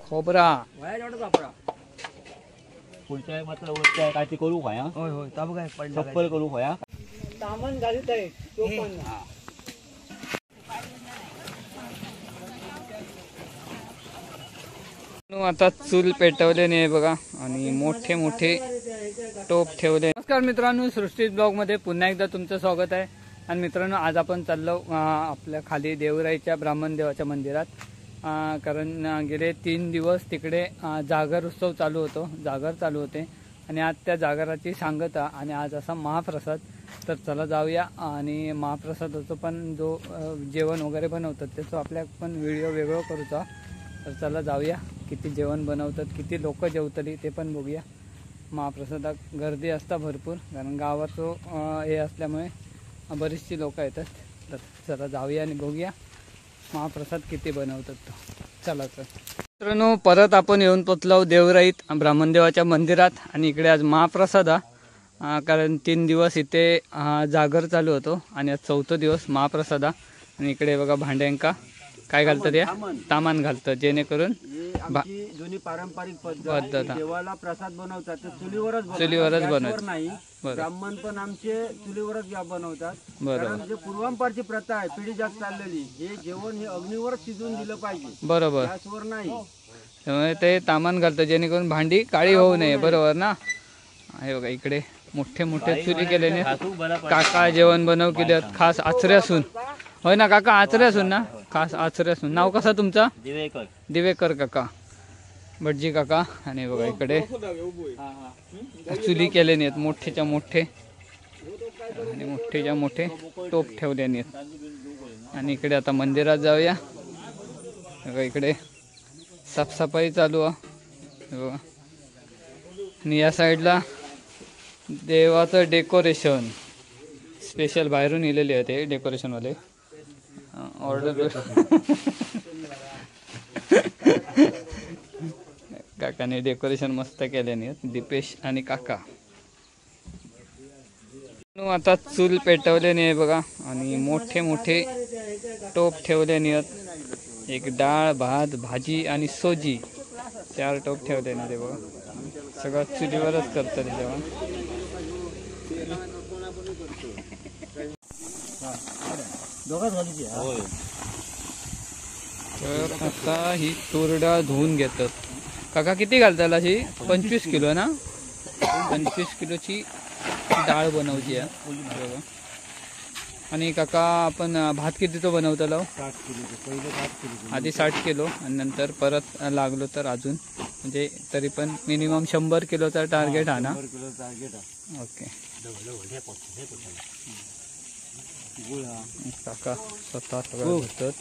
खोबरा पुढच्या मात्र वरच्या काय ते करू खाया. होय होय ताबू काय पडला चप्पल करू खाया. सामान घालत आहे तो पण. आता चूल पेटवले नाही बघा आणि मोठे मोठे टोप ठेवले. नमस्कार मित्रांनो, सृष्टी ब्लॉग मध्ये पुन्हा एकदा तुमचं स्वागत आहे. आणि मित्रांनो, आज आपण चाललो आपल्या खाली देवराईच्या ब्राह्मण देवाच्या मंदिरात. कारण गेले 3 दिवस तिकडे जागर उत्सव चालू होते आणि आज त्या जागराची सांगता आणि आज असा महाप्रसाद. तर चला जाऊया आणि महाप्रसादाचं पण जो जेवण वगैरे बनवतात त्याचं आपल्या पण व्हिडिओ वेगळं करूचा. तर चला जाऊया, किती जेवण बनवतात, किती लोक जेवतली ते पण बघूया. महाप्रसादात गर्दी असता भरपूर, कारण गावाचं हे असल्यामुळे बरीचशी लोक येतात. तर चला जाऊया आणि बघूया महाप्रसाद किती बनवतात तो. चला तर मित्रांनो, परत आपण येऊन पोचलो देवराईत ब्राह्मणदेवाच्या मंदिरात. आणि इकडे आज महाप्रसाद कारण 3 दिवस इथे जागर चालू होतो आणि आज 4था दिवस महाप्रसाद. आणि इकडे बघा भांड्यांका काय घालतात, या तामान घालतात, जेणेकरून जुनी पारंपरिक पद्धत देवाला प्रसाद बनवतात ते चुलीवरच बनवतात नाही. ब्राह्मण पण आमचे चुलीवरच बनवतात. कारण जे पूर्वांपारची प्रथा आहे पिढी जात चाललेली, हे जेवण हे अग्नीवरच शिजवून दिलं पाहिजे. बरोबर, गॅसवर नाही. त्यामुळे ते तामान घालतात जेणेकरून भांडी काळी होऊ नये. बरोबर ना. हे बघा इकडे मोठे मोठे चुली केलेले. काका जेवण बनव केले खास आचऱ्यासून. होय ना काका, आचऱ्यासून ना, खास आचऱ्यासून. नाव कसं तुमचं? दिवेकर काका, भटजी काका. आणि बघा इकडे चुली केले नाहीत मोठेच्या मोठे आणि मोठेच्या मोठे टोप ठेवले नाहीत. आणि इकडे आता मंदिरात जाऊया. बघा इकडे साफसफाई चालू आहे बघा. आणि या साईडला देवाचं डेकोरेशन स्पेशल बाहेरून इलेले आहे ते डेकोरेशनवाले. ऑर्डर काकाने डेकोरेशन मस्त केल्याने, दीपेश आणि काका. आता चूल पेटवले नाही बघा आणि मोठे मोठे टोप ठेवले नाहीत. एक डाळ, भात, भाजी आणि सोजी 4 टोप ठेवले नाही ते बघा. सगळं चुलीवरच करतात जेवण. तर आता ही तूर डाळ धुवून घेतात. काका किती घालताल अशी? 25 किलो ना, 25 किलोची डाळ बनवची आहे. आणि काका आपण भात किती तो बनवतालो? 60 किलो. आधी 60 किलो आणि नंतर परत लागलो तर अजून, म्हणजे तरी पण मिनिमम 100 किलोचा टार्गेट आहे ना. ओके. काका स्वतः सगळं घेतात.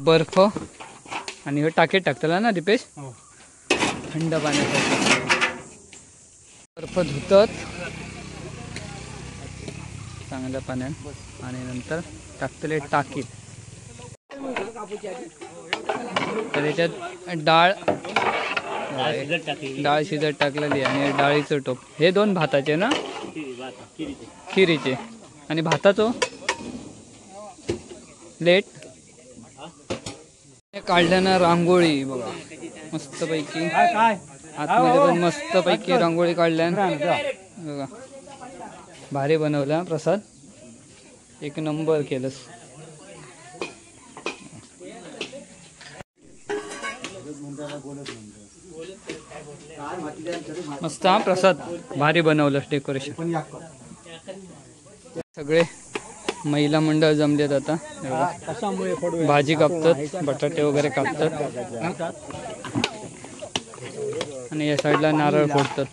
बर्फ आणि हे टाकीत टाकताला ना दीपेश, थंड पाण्यात बर्फ धुतात चांगल्या पाण्यात आणि नंतर टाकतले टाकीत. तर याच्यात डाळ शिजत टाकलेली आणि डाळीचं टोप. हे 2 भाताचे ना, खिरीचे. आणि भाताचं लेट काढल्यानं रांगोळी बघा मस्त पैकी. आतमध्ये पण मस्त पैकी रांगोळी काढल्या बघा. भारी बनवला प्रसाद, एक नंबर केलंस. मस्त हा प्रसाद, भारी बनवलं डेकोरेशन. सगळे महिला मंडळ जमलेत आता. भाजी कापतात, बटाटे वगैरे कापतात आणि या साईडला नारळ फोडतात.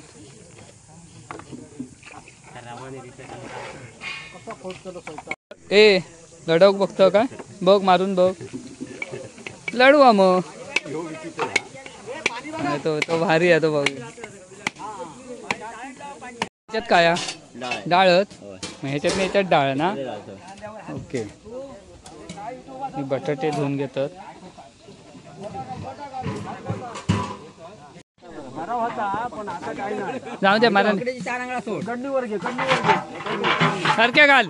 ए लढवक बघतो काय? बघ मारून बघ, लढवा मग. तो भारी आहे तो बघ. ह्याच्यात काय डाळच, ह्याच्यात नाही ह्याच्यात डाळ ना. ओके. बटाटे धुवून घेतात. मारा होता पण आता काय नाही. जाऊ दे मला कडणीवर घे सारख्या घाल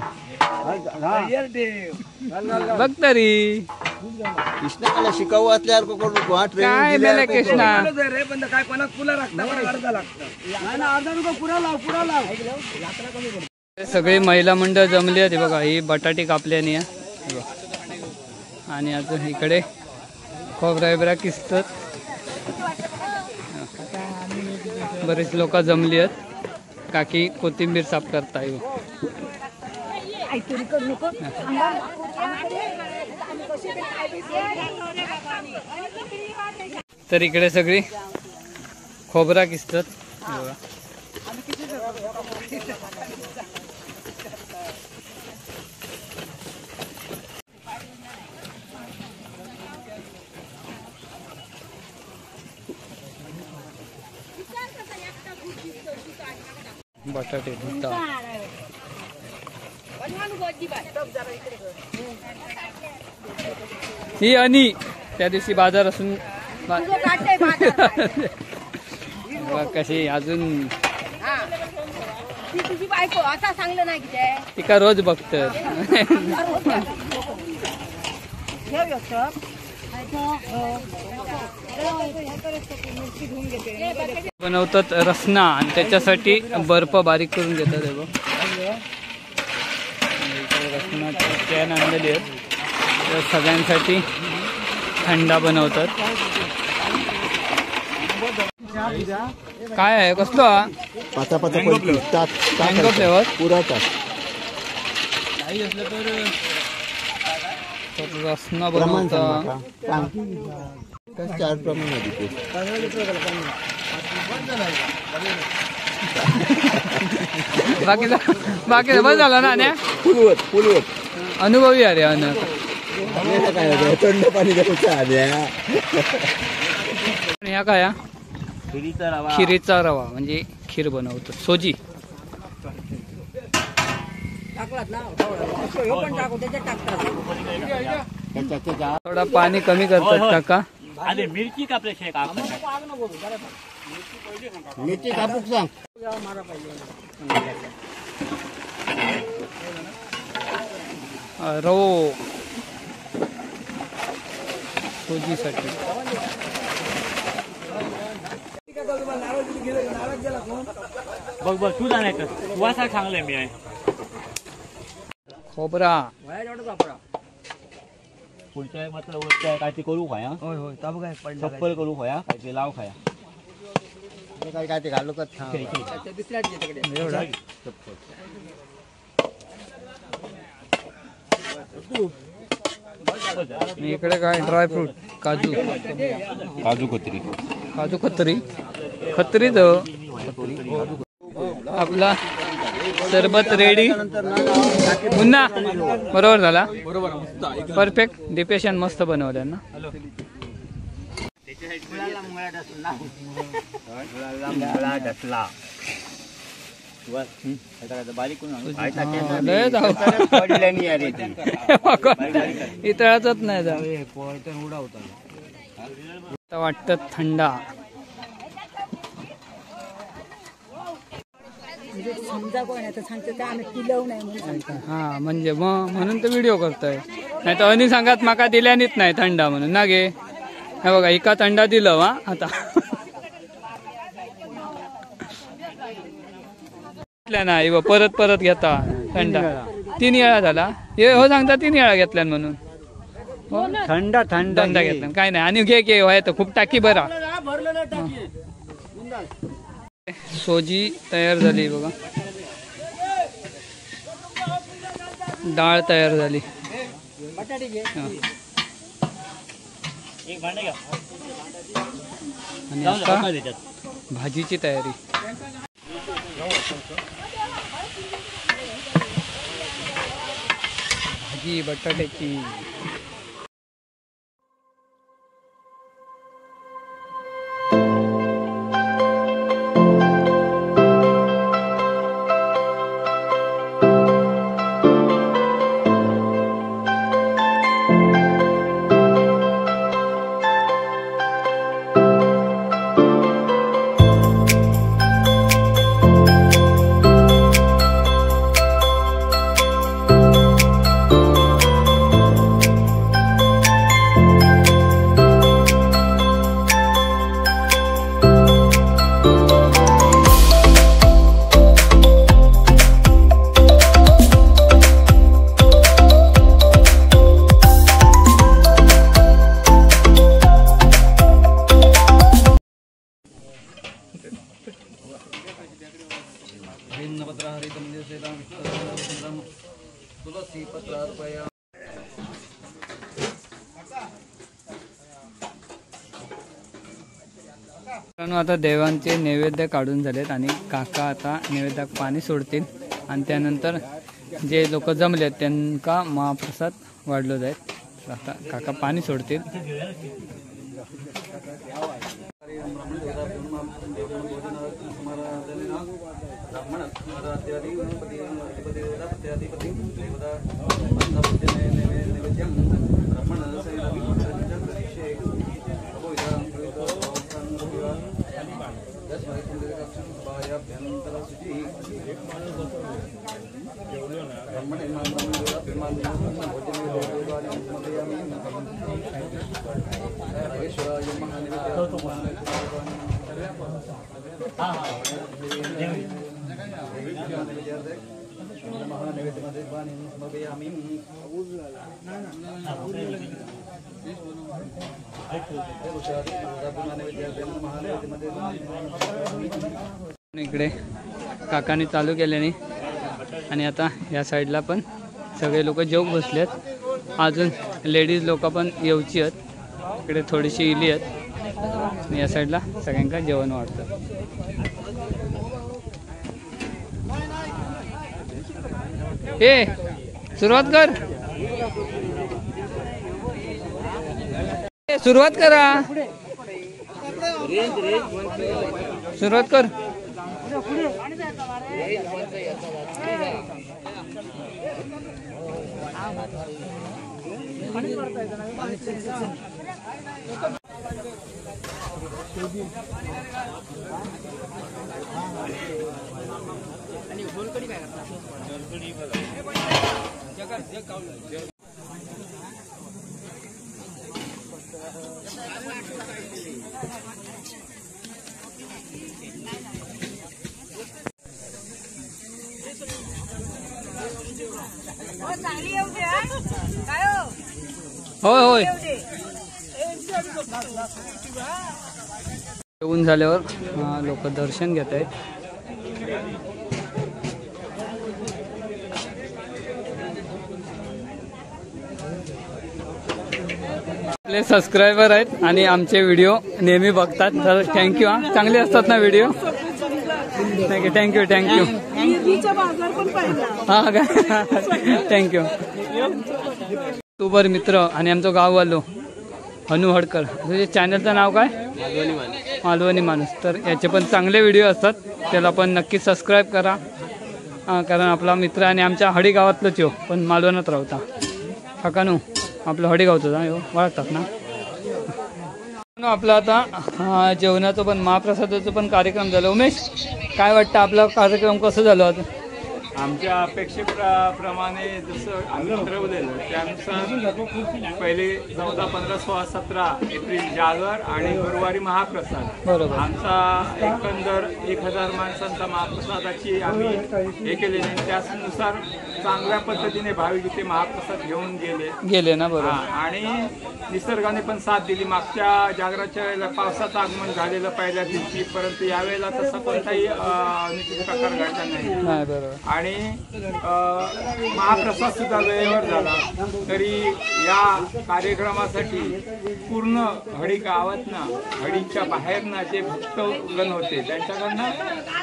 बघ तरी कृष्णाला शिकावू असल्यावर काय मेले कृष्णा काय कोणाक पुला पुरा सगळी महिला मंडळ जमली होती बघा. ही बटाटी कापल्याने आणि अजून इकडे खोबरा बिबरा किसतात. बरेच लोक जमली आहेत. काकी कोथिंबीर साफ करताय. तर इकडे सगळी खोबरा किसतात. बटाटे ही आणि त्या दिवशी बाजार असून कशी अजून तुझी बायको असा सांगलं नाही की ती का रोज बघत बनवतात रसना आणि त्याच्यासाठी बर्फ बारीक करून घेतात. रसनाची कॅन आणलेली आहेत. सगळ्यांसाठी थंडा बनवतात. काय आहे कसलो हा मँगो फ्लेवर पुराचा काही असलं तर रसना बनवता. 4 प्रमाण बाकी बस झाला ना फुलवत अनुभवी अरे काय थंड पाणी ह्या काय खिरीचा रवा म्हणजे खीर बनवतो. सोजी थोडा पाणी कमी करतात काका. मिरची कापल्या मिरची कापूक सांग. रवो सोजीसाठी बघ तू जाणार वासा चांगलाय मी आहे. खोबरा पुढच्या मात्र काय ते करू खाया. होय होय ताबू काय चप्पल करू खाया काय ते लाव खाया काय ते घालू का इकडे काय ड्रायफ्रूट काजू कतरी आपला सरबत रेडी. पुन्हा बरोबर झाला परफेक्ट. डिपेशन मस्त बनवलं ना. इतळाच नाही जा वाटत थंडा. हा म्हणजे म्हणून तर व्हिडिओ करतोय. नाही तर अनी सांगात माका दिल्यानीच नाही थंडा म्हणून ना गे. हे बघा एका थंडा दिलं वा आता नाही परत घेता थंडा. 3 वेळा झाला हे हो सांगता 3 वेळा घेतल्यान म्हणून थंडा घेतला काय नाही. आणि घे व्हाय तर खूप टाकी बरा. सोजी तयार झाली बघा. डाळ तयार झाली. आणि आता भाजीची तयारी. भाजी बटाट्याची. आता देवांचे नैवेद्य काढून झालेत आणि काका आता नैवेद्यात पाणी सोडतील आणि त्यानंतर जे लोक जमलेत त्यांना महाप्रसाद वाढलो जाईल। आता काका पाणी सोडतील। इकडे काकाने चालू केल्याने आणि आता या साईडला पण सगळे लोक जेवून बसलेत। अजून लेडीज लोक पण येऊची आहेत, इकडे थोडीशी इली आहेत आणि या साईडला सगळ्यांना जेवण वाढतं। ए सुरुवात कर, सुरुवात करा, सुरुवात कर। होय होय, जेवून झाल्यावर लोक दर्शन घेत आहेत। आपले सबस्क्रायबर आहेत आणि आमचे व्हिडिओ नेहमी बघतात, तर थँक्यू। हा, चांगले असतात ना व्हिडिओ? Thank you thank you. हा का, थँक्यू। युट्यूबर मित्र आणि आमचं गाव आलो हनु हडकर, तुझे चॅनलचं नाव काय? मालवणी माणूस। तर याचे पण चांगले व्हिडिओ असतात, त्याला पण नक्की सबस्क्राईब करा, कारण आपला मित्र आणि आमच्या हडी गावातलंच हो, पण मालवणात राहता। काकानू आपलं हडी गावचं हो, वाळतात ना। आपलं आता जेवणाचं पण महाप्रसादाचं पण कार्यक्रम झालं। उमेश, काय वाटतं आपला कार्यक्रम कसं झालं आता? आमच्या अपेक्षेप्रमाणे जसं आम्ही ठरवलेलं त्यानुसार पहिले 14, 15, 16, 17 एप्रिल जागर आणि गुरुवारी महाप्रसाद। बरोबर। आमचा एकंदर 1000 माणसांचा महाप्रसादाची आम्ही हे केलेले आणि त्यानुसार चांगल्या पद्धतीने भाविक इथे महाप्रसाद घेऊन गेले ना। बरोबर। आणि निसर्गाने पण साथ दिली। मागच्या जागराच्या वेळेला पावसाचं आगमन झालेलं पहिल्या दिवशी, परंतु यावेळेला तसा कोणताही निश्चित प्रकार घडला नाही। बरोबर। आणि महाप्रसाद सुद्धा वेळेवर झाला। तरी या कार्यक्रमासाठी पूर्ण हडी गावातनं, हडीच्या बाहेरनं जे भक्तगण होते त्यांच्याकडनं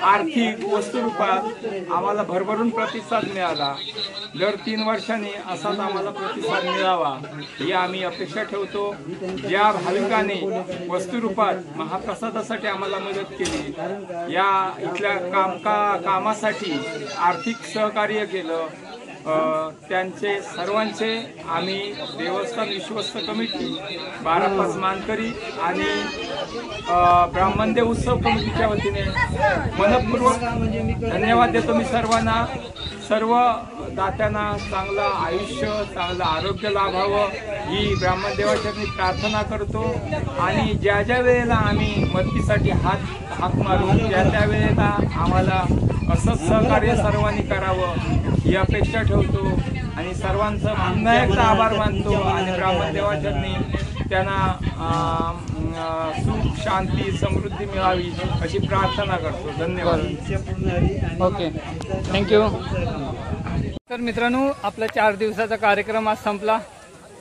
आर्थिक वस्तुरूपात आम्हाला भरभरून प्रतिसाद मिळाला। दर 3 वर्षांनी असाच आम्हाला प्रतिसाद मिळावा ही आम्ही अपेक्षा ठेवतो। ज्या भाविकांनी वस्तुरूपात महाप्रसादासाठी आम्हाला मदत केली, या इथल्या कामासाठी आर्थिक सहकार्य केलं, त्यांचे सर्वांचे आम्ही देवस्थान विश्वस्त कमिटी, 12 मानकरी आणि ब्राह्मणदेव उत्सव कमिटीच्या वतीने मनपूर्वक धन्यवाद देतो मी सर्वांना। सर्व दात्यांना चांगलं आयुष्य, चांगलं आरोग्य लाभावं ही ब्राह्मणदेवाचरणी प्रार्थना करतो। आणि ज्या ज्या वेळेला आम्ही मदतीसाठी हाक मारू त्या वेळेला आम्हाला असंच सहकार्य सर्वांनी करावं ही अपेक्षा ठेवतो आणि सर्वांचं पुन्हा एकदा आभार मानतो आणि ब्राह्मणदेवाचरणी त्यांना सुख शांती समृद्धी मिळावी अशी प्रार्थना करतो. धन्यवाद. Okay, thank you. तर मित्रांनो, आपला 4 दिवसाचा कार्यक्रम आज संपला.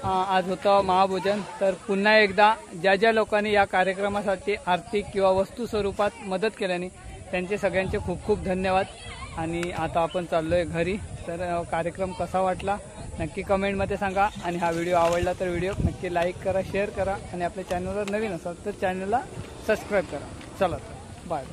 आज होतं महाभोजन. तर पुन्हा एकदा ज्या ज्या लोकांनी या कार्यक्रमासाठी आर्थिक किंवा वस्तू स्वरूपात मदत केल्याने त्यांचे सगळ्यांचे खूप खूप धन्यवाद. आणि आता आपण चाललोय घरी. तर कार्यक्रम कसा वाटला नक्की कमेंटमध्ये सांगा. आणि हा व्हिडिओ आवडला तर व्हिडिओ नक्की लाईक करा, शेअर करा. आणि आपल्या चॅनलवर नवीन असाल तर चॅनलला सबस्क्राईब करा. चला, बाय.